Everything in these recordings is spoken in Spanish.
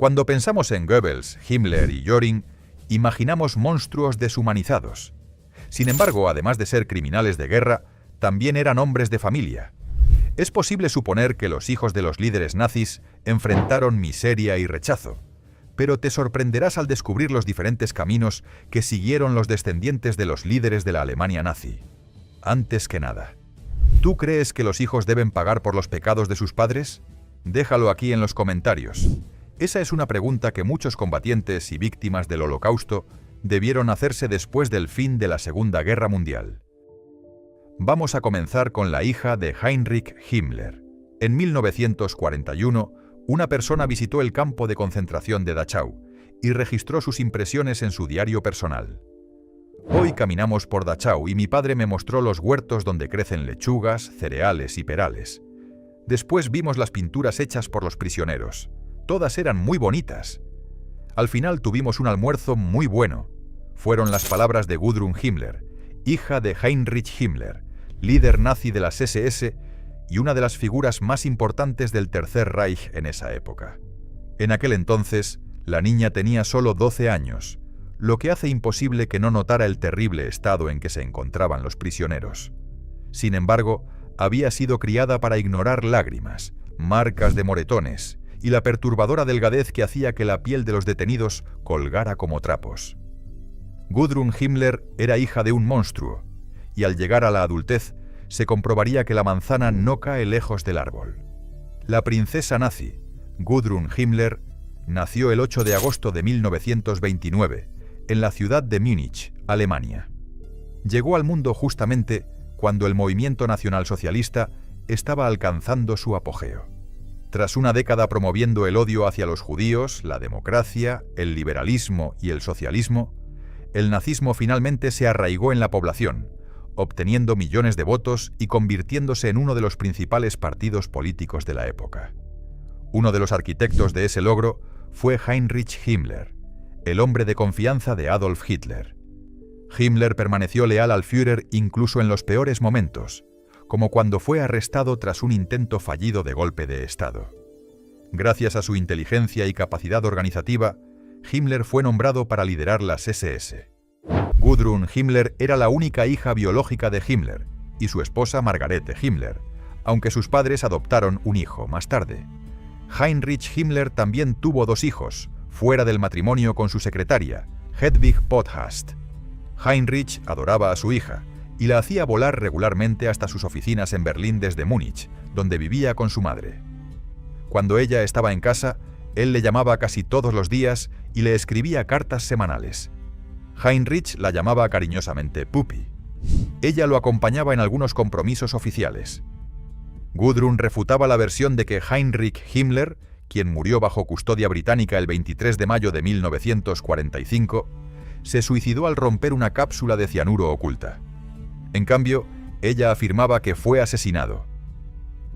Cuando pensamos en Goebbels, Himmler y Göring, imaginamos monstruos deshumanizados. Sin embargo, además de ser criminales de guerra, también eran hombres de familia. Es posible suponer que los hijos de los líderes nazis enfrentaron miseria y rechazo, pero te sorprenderás al descubrir los diferentes caminos que siguieron los descendientes de los líderes de la Alemania nazi. Antes que nada, ¿tú crees que los hijos deben pagar por los pecados de sus padres? Déjalo aquí en los comentarios. Esa es una pregunta que muchos combatientes y víctimas del Holocausto debieron hacerse después del fin de la Segunda Guerra Mundial. Vamos a comenzar con la hija de Heinrich Himmler. En 1941, una persona visitó el campo de concentración de Dachau y registró sus impresiones en su diario personal. Hoy caminamos por Dachau y mi padre me mostró los huertos donde crecen lechugas, cereales y perales. Después vimos las pinturas hechas por los prisioneros. Todas eran muy bonitas. Al final tuvimos un almuerzo muy bueno. Fueron las palabras de Gudrun Himmler, hija de Heinrich Himmler, líder nazi de las SS y una de las figuras más importantes del Tercer Reich en esa época. En aquel entonces, la niña tenía solo 12 años, lo que hace imposible que no notara el terrible estado en que se encontraban los prisioneros. Sin embargo, había sido criada para ignorar lágrimas, marcas de moretones y la perturbadora delgadez que hacía que la piel de los detenidos colgara como trapos. Gudrun Himmler era hija de un monstruo, y al llegar a la adultez, se comprobaría que la manzana no cae lejos del árbol. La princesa nazi, Gudrun Himmler, nació el 8 de agosto de 1929, en la ciudad de Múnich, Alemania. Llegó al mundo justamente cuando el movimiento nacionalsocialista estaba alcanzando su apogeo. Tras una década promoviendo el odio hacia los judíos, la democracia, el liberalismo y el socialismo, el nazismo finalmente se arraigó en la población, obteniendo millones de votos y convirtiéndose en uno de los principales partidos políticos de la época. Uno de los arquitectos de ese logro fue Heinrich Himmler, el hombre de confianza de Adolf Hitler. Himmler permaneció leal al Führer incluso en los peores momentos, como cuando fue arrestado tras un intento fallido de golpe de Estado. Gracias a su inteligencia y capacidad organizativa, Himmler fue nombrado para liderar las SS. Gudrun Himmler era la única hija biológica de Himmler y su esposa Margarete Himmler, aunque sus padres adoptaron un hijo más tarde. Heinrich Himmler también tuvo 2 hijos, fuera del matrimonio con su secretaria, Hedwig Podhast. Heinrich adoraba a su hija y la hacía volar regularmente hasta sus oficinas en Berlín desde Múnich, donde vivía con su madre. Cuando ella estaba en casa, él le llamaba casi todos los días y le escribía cartas semanales. Heinrich la llamaba cariñosamente Pupi. Ella lo acompañaba en algunos compromisos oficiales. Gudrun refutaba la versión de que Heinrich Himmler, quien murió bajo custodia británica el 23 de mayo de 1945, se suicidó al romper una cápsula de cianuro oculta. En cambio, ella afirmaba que fue asesinado.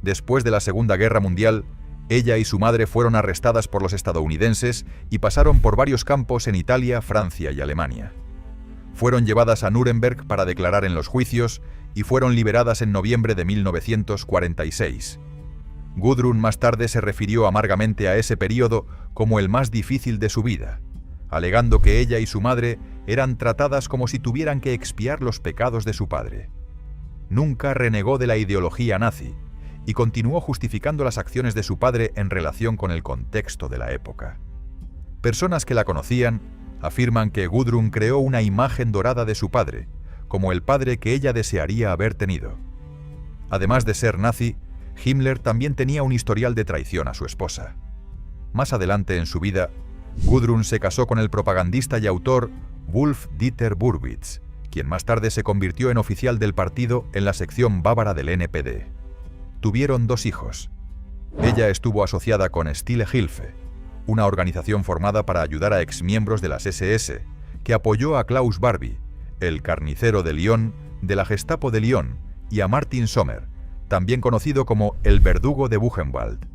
Después de la Segunda Guerra Mundial, ella y su madre fueron arrestadas por los estadounidenses y pasaron por varios campos en Italia, Francia y Alemania. Fueron llevadas a Nuremberg para declarar en los juicios y fueron liberadas en noviembre de 1946. Gudrun más tarde se refirió amargamente a ese periodo como el más difícil de su vida, alegando que ella y su madre eran tratadas como si tuvieran que expiar los pecados de su padre. Nunca renegó de la ideología nazi y continuó justificando las acciones de su padre en relación con el contexto de la época. Personas que la conocían afirman que Gudrun creó una imagen dorada de su padre, como el padre que ella desearía haber tenido. Además de ser nazi, Himmler también tenía un historial de traición a su esposa. Más adelante en su vida, Gudrun se casó con el propagandista y autor Wolf-Dieter Burwitz, quien más tarde se convirtió en oficial del partido en la sección bávara del NPD. Tuvieron 2 hijos. Ella estuvo asociada con Stille Hilfe, una organización formada para ayudar a exmiembros de las SS, que apoyó a Klaus Barbie, el carnicero de Lyon, de la Gestapo de Lyon, y a Martin Sommer, también conocido como el verdugo de Buchenwald.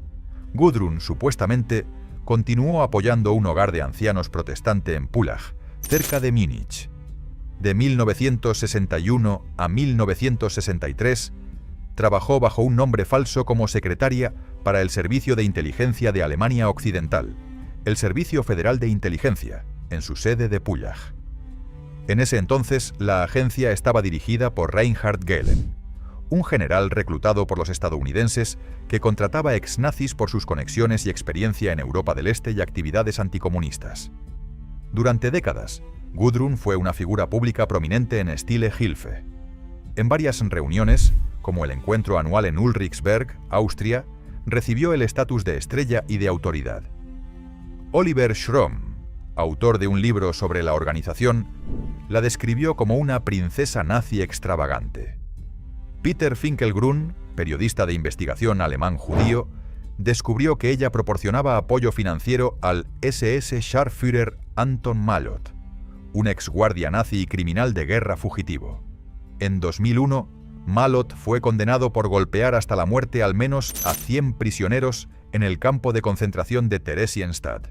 Gudrun, supuestamente, continuó apoyando un hogar de ancianos protestante en Pullach, cerca de Múnich. De 1961 a 1963, trabajó bajo un nombre falso como secretaria para el Servicio de Inteligencia de Alemania Occidental, el Servicio Federal de Inteligencia, en su sede de Pullach. En ese entonces, la agencia estaba dirigida por Reinhard Gehlen, un general reclutado por los estadounidenses que contrataba ex-nazis por sus conexiones y experiencia en Europa del Este y actividades anticomunistas. Durante décadas, Gudrun fue una figura pública prominente en Stille Hilfe. En varias reuniones, como el encuentro anual en Ulrichsberg, Austria, recibió el estatus de estrella y de autoridad. Oliver Schromm, autor de un libro sobre la organización, la describió como una princesa nazi extravagante. Peter Finkelgrün, periodista de investigación alemán judío, descubrió que ella proporcionaba apoyo financiero al SS Scharführer Anton Malot, un exguardia nazi y criminal de guerra fugitivo. En 2001, Malot fue condenado por golpear hasta la muerte al menos a 100 prisioneros en el campo de concentración de Theresienstadt,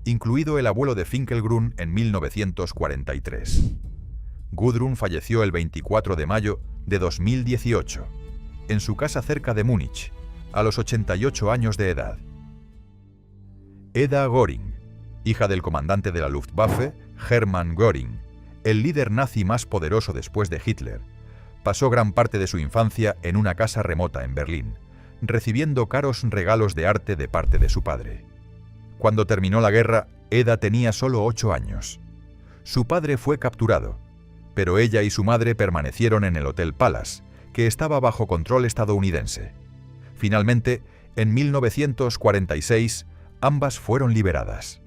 incluido el abuelo de Finkelgrün en 1943. Gudrun falleció el 24 de mayo de 2018, en su casa cerca de Múnich, a los 88 años de edad. Eda Göring, hija del comandante de la Luftwaffe, Hermann Göring, el líder nazi más poderoso después de Hitler, pasó gran parte de su infancia en una casa remota en Berlín, recibiendo caros regalos de arte de parte de su padre. Cuando terminó la guerra, Eda tenía solo 8 años. Su padre fue capturado, pero ella y su madre permanecieron en el Hotel Palace, que estaba bajo control estadounidense. Finalmente, en 1946, ambas fueron liberadas.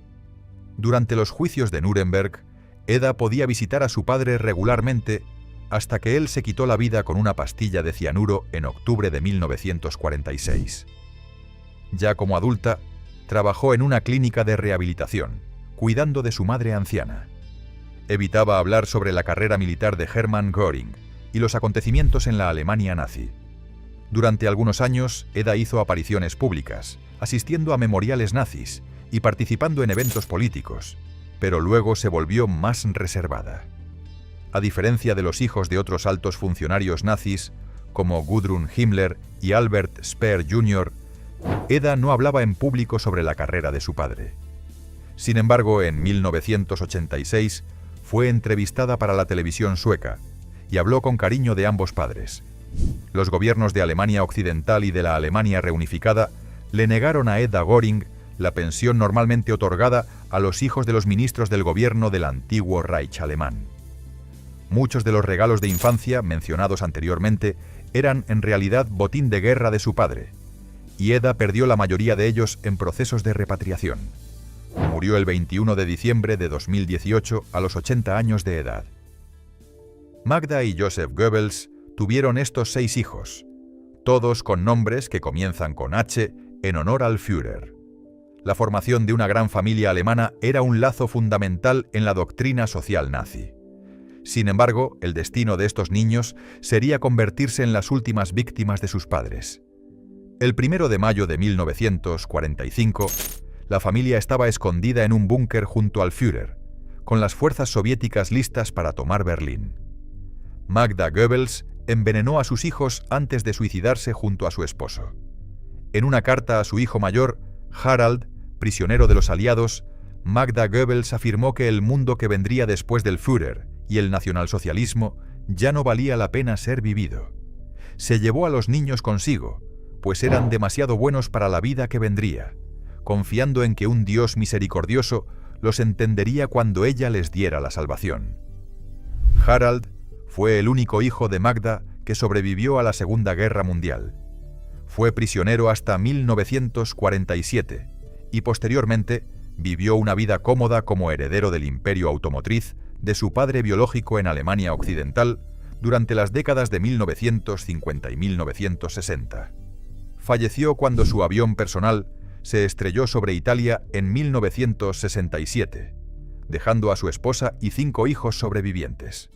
Durante los juicios de Nuremberg, Eda podía visitar a su padre regularmente hasta que él se quitó la vida con una pastilla de cianuro en octubre de 1946. Ya como adulta, trabajó en una clínica de rehabilitación, cuidando de su madre anciana. Evitaba hablar sobre la carrera militar de Hermann Göring y los acontecimientos en la Alemania nazi. Durante algunos años, Eda hizo apariciones públicas, asistiendo a memoriales nazis y participando en eventos políticos, pero luego se volvió más reservada. A diferencia de los hijos de otros altos funcionarios nazis, como Gudrun Himmler y Albert Speer Jr., Eda no hablaba en público sobre la carrera de su padre. Sin embargo, en 1986 fue entrevistada para la televisión sueca y habló con cariño de ambos padres. Los gobiernos de Alemania Occidental y de la Alemania reunificada le negaron a Eda Göring la pensión normalmente otorgada a los hijos de los ministros del gobierno del antiguo Reich alemán. Muchos de los regalos de infancia mencionados anteriormente eran en realidad botín de guerra de su padre, y Eda perdió la mayoría de ellos en procesos de repatriación. Murió el 21 de diciembre de 2018 a los 80 años de edad. Magda y Joseph Goebbels tuvieron estos 6 hijos, todos con nombres que comienzan con H en honor al Führer. La formación de una gran familia alemana era un lazo fundamental en la doctrina social nazi. Sin embargo, el destino de estos niños sería convertirse en las últimas víctimas de sus padres. El 1 de mayo de 1945, la familia estaba escondida en un búnker junto al Führer, con las fuerzas soviéticas listas para tomar Berlín. Magda Goebbels envenenó a sus hijos antes de suicidarse junto a su esposo. En una carta a su hijo mayor, Harald, prisionero de los aliados, Magda Goebbels afirmó que el mundo que vendría después del Führer y el nacionalsocialismo ya no valía la pena ser vivido. Se llevó a los niños consigo, pues eran demasiado buenos para la vida que vendría, confiando en que un Dios misericordioso los entendería cuando ella les diera la salvación. Harald fue el único hijo de Magda que sobrevivió a la Segunda Guerra Mundial. Fue prisionero hasta 1947 y posteriormente vivió una vida cómoda como heredero del imperio automotriz de su padre biológico en Alemania Occidental durante las décadas de 1950 y 1960. Falleció cuando su avión personal se estrelló sobre Italia en 1967, dejando a su esposa y 5 hijos sobrevivientes.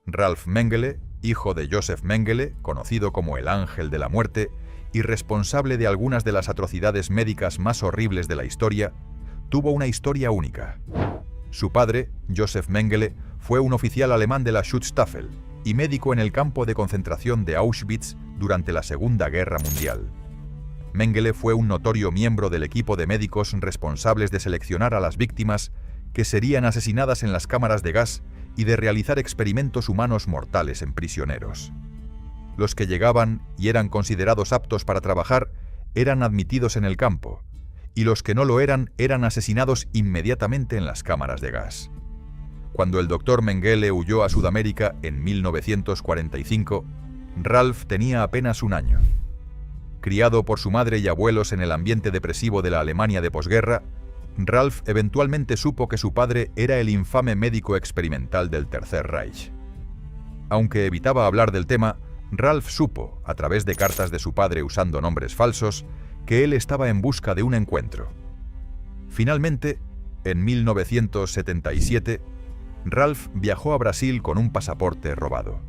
Ralph Mengele, hijo de Joseph Mengele, conocido como el Ángel de la Muerte, y responsable de algunas de las atrocidades médicas más horribles de la historia, tuvo una historia única. Su padre, Joseph Mengele, fue un oficial alemán de la Schutzstaffel y médico en el campo de concentración de Auschwitz durante la Segunda Guerra Mundial. Mengele fue un notorio miembro del equipo de médicos responsables de seleccionar a las víctimas que serían asesinadas en las cámaras de gas y de realizar experimentos humanos mortales en prisioneros. Los que llegaban y eran considerados aptos para trabajar eran admitidos en el campo, y los que no lo eran asesinados inmediatamente en las cámaras de gas. Cuando el doctor Mengele huyó a Sudamérica en 1945, Ralph tenía apenas un año. Criado por su madre y abuelos en el ambiente depresivo de la Alemania de posguerra, Ralph eventualmente supo que su padre era el infame médico experimental del Tercer Reich. Aunque evitaba hablar del tema, Ralph supo, a través de cartas de su padre usando nombres falsos, que él estaba en busca de un encuentro. Finalmente, en 1977, Ralph viajó a Brasil con un pasaporte robado.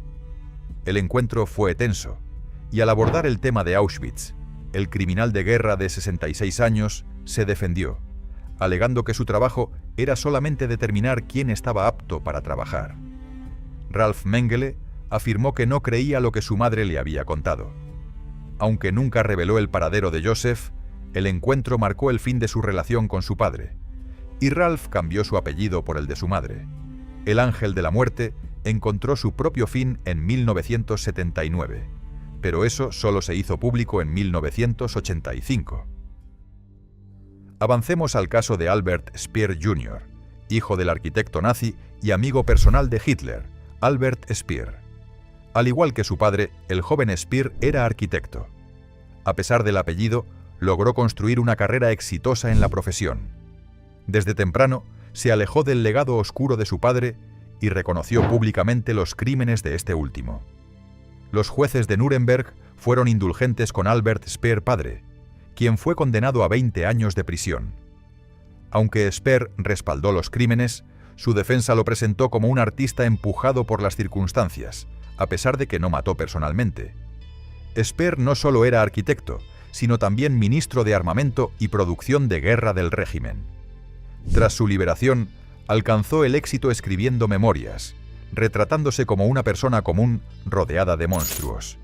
El encuentro fue tenso, y al abordar el tema de Auschwitz, el criminal de guerra de 66 años se defendió, alegando que su trabajo era solamente determinar quién estaba apto para trabajar. Ralph Mengele afirmó que no creía lo que su madre le había contado. Aunque nunca reveló el paradero de Joseph, el encuentro marcó el fin de su relación con su padre, y Ralph cambió su apellido por el de su madre. El ángel de la muerte encontró su propio fin en 1979, pero eso solo se hizo público en 1985. Avancemos al caso de Albert Speer Jr., hijo del arquitecto nazi y amigo personal de Hitler, Albert Speer. Al igual que su padre, el joven Speer era arquitecto. A pesar del apellido, logró construir una carrera exitosa en la profesión. Desde temprano, se alejó del legado oscuro de su padre y reconoció públicamente los crímenes de este último. Los jueces de Nuremberg fueron indulgentes con Albert Speer padre, quien fue condenado a 20 años de prisión. Aunque Speer respaldó los crímenes, su defensa lo presentó como un artista empujado por las circunstancias, a pesar de que no mató personalmente. Speer no solo era arquitecto, sino también ministro de armamento y producción de guerra del régimen. Tras su liberación, alcanzó el éxito escribiendo memorias, retratándose como una persona común rodeada de monstruos.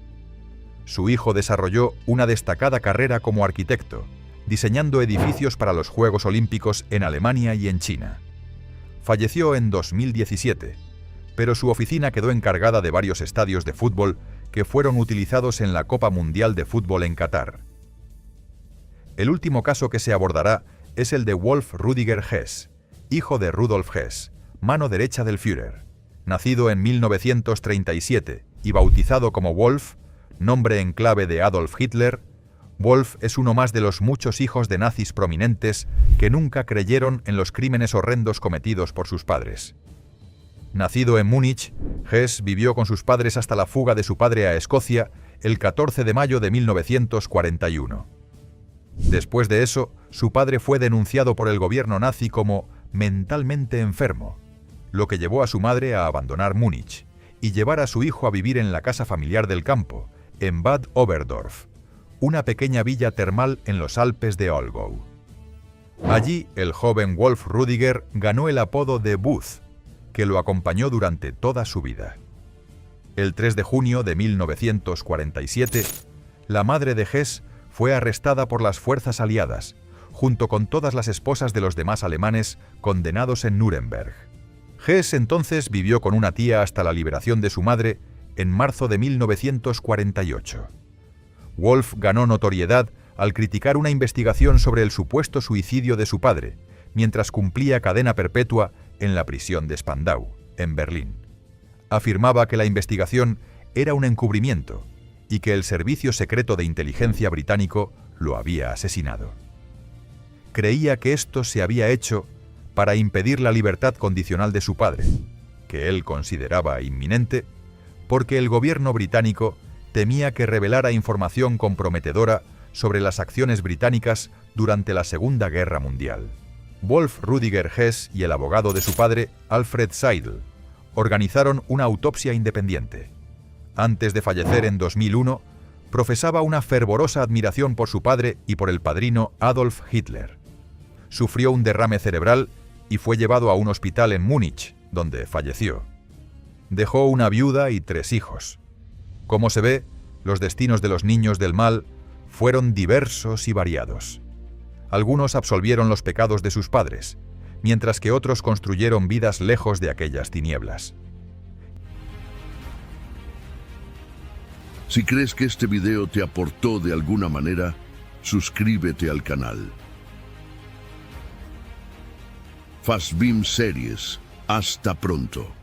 Su hijo desarrolló una destacada carrera como arquitecto, diseñando edificios para los Juegos Olímpicos en Alemania y en China. Falleció en 2017, pero su oficina quedó encargada de varios estadios de fútbol que fueron utilizados en la Copa Mundial de Fútbol en Qatar. El último caso que se abordará es el de Wolf Rudiger Hess, hijo de Rudolf Hess, mano derecha del Führer. Nacido en 1937 y bautizado como Wolf, nombre en clave de Adolf Hitler, Wolf es uno más de los muchos hijos de nazis prominentes que nunca creyeron en los crímenes horrendos cometidos por sus padres. Nacido en Múnich, Hess vivió con sus padres hasta la fuga de su padre a Escocia el 14 de mayo de 1941. Después de eso, su padre fue denunciado por el gobierno nazi como mentalmente enfermo, lo que llevó a su madre a abandonar Múnich y llevar a su hijo a vivir en la casa familiar del campo, en Bad Oberdorf, una pequeña villa termal en los Alpes de Olgau. Allí, el joven Wolf Rudiger ganó el apodo de Booth, que lo acompañó durante toda su vida. El 3 de junio de 1947, la madre de Hess fue arrestada por las fuerzas aliadas, junto con todas las esposas de los demás alemanes condenados en Nuremberg. Hess entonces vivió con una tía hasta la liberación de su madre en marzo de 1948. Wolf ganó notoriedad al criticar una investigación sobre el supuesto suicidio de su padre, mientras cumplía cadena perpetua en la prisión de Spandau, en Berlín. Afirmaba que la investigación era un encubrimiento y que el Servicio Secreto de Inteligencia británico lo había asesinado. Creía que esto se había hecho para impedir la libertad condicional de su padre, que él consideraba inminente, porque el gobierno británico temía que revelara información comprometedora sobre las acciones británicas durante la Segunda Guerra Mundial. Wolf Rudiger Hess y el abogado de su padre, Alfred Seidel, organizaron una autopsia independiente. Antes de fallecer en 2001, profesaba una fervorosa admiración por su padre y por el padrino Adolf Hitler. Sufrió un derrame cerebral y fue llevado a un hospital en Múnich, donde falleció. Dejó una viuda y 3 hijos. Como se ve, los destinos de los niños del mal fueron diversos y variados. Algunos absolvieron los pecados de sus padres, mientras que otros construyeron vidas lejos de aquellas tinieblas. Si crees que este video te aportó de alguna manera, suscríbete al canal. Fazbeam Series. Hasta pronto.